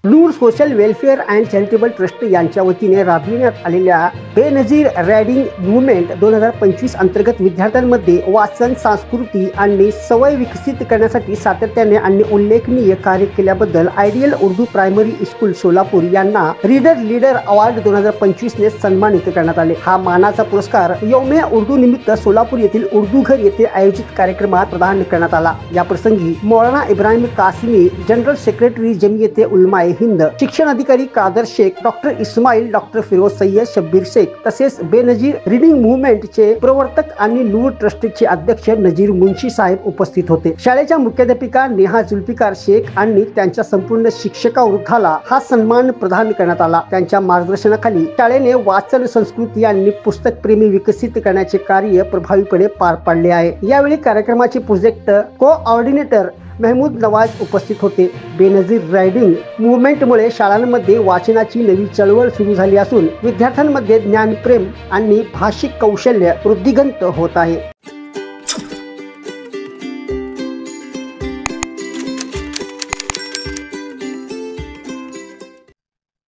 Noor social welfare and charitable trust यांच्या वतीने राबविण्यात आलेल्या बेनजीर रायडिंग मूव्हमेंट 2025 अंतर्गत विद्यार्थ्यांमध्ये वाचन, संस्कृती आणि सवय विकसित करण्यासाठी सातत्याने आणि उल्लेखनीय कार्य केल्याबद्दल ideal Urdu primary school Solapur यांना रीडर लीडर अवॉर्ड 2025 ने सन्मानित करण्यात आले। हा मानाचा पुरस्कार यौमे उर्दू निमित्त सोलापूर येथील उर्दू घर येथे आयोजित कार्यक्रमात प्रदान करण्यात आला। या प्रसंगी मौलाना इब्राहिम कासिमी, जनरल सेक्रेटरी जमियते उलमाए हिंद, शिक्षण अधिकारी कादर शेख, डॉक्टर इस्माईल, डॉक्टर फिरोज सय्यद, शब्बीर शेख तसेच बेनजीर रीडिंग मूव्हमेंटचे प्रवर्तक आणि नूर ट्रस्टचे अध्यक्ष नजीर मुंशी साहेब उपस्थित होते। शाळेच्या मुख्याध्यापिका नेहा जुल्फिकार शेख आणि त्यांच्या संपूर्ण शिक्षकावृंदाला हा सन्मान प्रदान करण्यात आला। त्यांच्या मार्गदर्शनाखाली शाळेने वाचन, संस्कृती आणि पुस्तक प्रेमी विकसित करण्याचे कार्य प्रभावीपणे पार पाडले आहे। यावेळी कार्यक्रमाचे प्रोजेक्ट कोऑर्डिनेटर महमूद नवाज उपस्थित होते। बेनजीर रायडिंग मूव्हमेंटमुळे शाळांमध्ये वाचनाची नवी चळवळ सुरू झाली असून विद्यार्थ्यांमध्ये ज्ञानप्रेम आणि भाषिक कौशल्य वृद्धिंगत होत आहे।